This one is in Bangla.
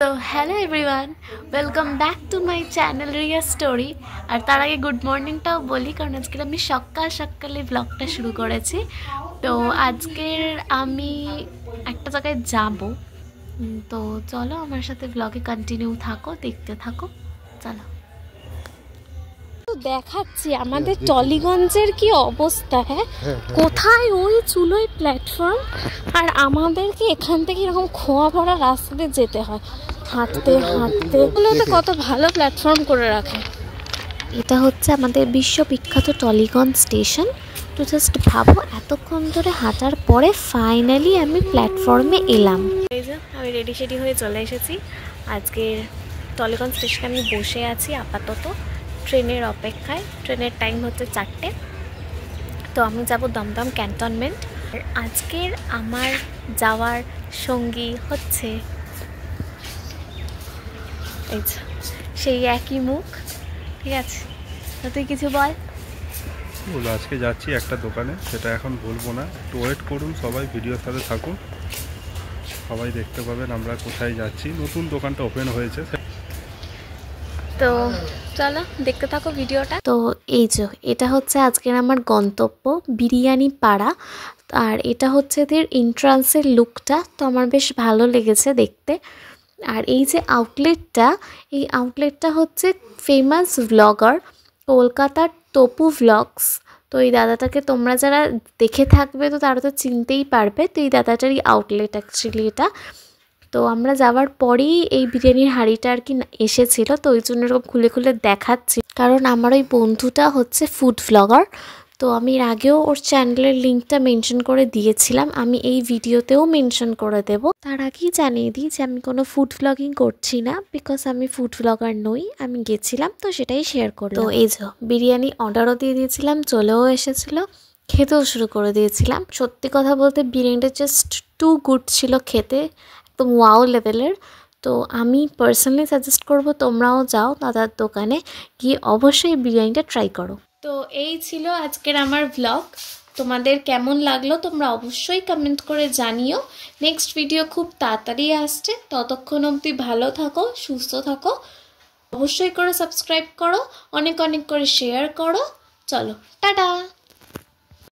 তো hello everyone, welcome back to my channel Riya story. আর তার আগে গুড মর্নিংটাও বলি, কারণ আজকে আমি সকালে ব্লগটা শুরু করেছি। তো আজকের আমি একটা জায়গায় যাব, তো চলো আমার সাথে ব্লগে কন্টিনিউ থাকো, দেখতে থাকো, চলো। দেখাচ্ছি আমাদের টলিগঞ্জের কি অবস্থা। হ্যাঁ, কোথায় ওই চুলোয় প্ল্যাটফর্ম, আর আমাদেরকে এখান থেকে এরকম খোয়া ভরা রাস্তাতে যেতে হয় হাঁটতে হাঁটতে। ওগুলোতে কত ভালো প্ল্যাটফর্ম করে রাখে। এটা হচ্ছে আমাদের বিশ্ববিখ্যাত টলিগঞ্জ স্টেশন। তো জাস্ট ভাবো, এতক্ষণ ধরে হাঁটার পরে ফাইনালি আমি প্ল্যাটফর্মে এলাম। এই যে আমি রেডি সেডি হয়ে চলে এসেছি। আজকের টলিগঞ্জ স্টেশনে আমি বসে আছি আপাতত ট্রেনের অপেক্ষায়। ট্রেনের টাইম হচ্ছে 4টে। তো আমি যাব দমদম ক্যান্টনমেন্ট। আর আজকের আমার যাওয়ার সঙ্গী হচ্ছে এই সেই একই মুখ। ঠিক আছে, তো তুই কিছু বল। আজকে যাচ্ছি একটা দোকানে, সেটা এখন বলবো না, একটু ওয়েট করুন, সবাই ভিডিওর সাথে থাকুন, সবাই দেখতে পাবেন আমরা কোথায় যাচ্ছি। নতুন দোকানটা ওপেন হয়েছে, তো চলো দেখতে থাকো ভিডিওটা। তো এই যে এটা হচ্ছে আজকের আমার গন্তব্য, বিরিয়ানি পাড়া। আর এটা হচ্ছে এদের এন্ট্রান্সের লুকটা, তো আমার বেশ ভালো লেগেছে দেখতে। আর এই যে আউটলেটটা, এই আউটলেটটা হচ্ছে ফেমাস ব্লগার কলকাতার তপু ভ্লগস। তো এই দাদাটাকে তোমরা যারা দেখে থাকবে তো তারা তো চিনতেই পারবে। তো এই দাদাটারই আউটলেট অ্যাকচুয়ালি এটা। তো আমরা যাওয়ার পরেই এই বিরিয়ানির হাঁড়িটা আর কি এসেছিলো, তো ওই জন্য এরকম খুলে খুলে দেখাচ্ছি, কারণ আমার ওই বন্ধুটা হচ্ছে ফুড ব্লগার। তো আমি এর আগেও ওর চ্যানেলের লিঙ্কটা মেনশন করে দিয়েছিলাম, আমি এই ভিডিওতেও মেনশন করে দেব। তার আগেই জানিয়ে দিই যে আমি কোনো ফুড ব্লগিং করছি না, বিকজ আমি ফুড ব্লগার নই। আমি গেছিলাম তো সেটাই শেয়ার করলাম। তো এই যে বিরিয়ানি অর্ডারও দিয়ে দিয়েছিলাম, চলেও এসেছিলো, খেতেও শুরু করে দিয়েছিলাম। সত্যি কথা বলতে বিরিয়ানিটা জাস্ট টু গুড ছিল খেতে, একদম ওয়াও লেভেলের। তো আমি পার্সোনালি সাজেস্ট করব তোমরাও যাও দাদার দোকানে গিয়ে অবশ্যই বিরিয়ানিটা ট্রাই করো। তো এই ছিল আজকের আমার ব্লগ। তোমাদের কেমন লাগলো তোমরা অবশ্যই কমেন্ট করে জানিও। নেক্সট ভিডিও খুব তাড়াতাড়ি আসছে, ততক্ষণ অবধি ভালো থাকো, সুস্থ থাকো। অবশ্যই করে সাবস্ক্রাইব করো, অনেক অনেক করে শেয়ার করো। চলো টাটা।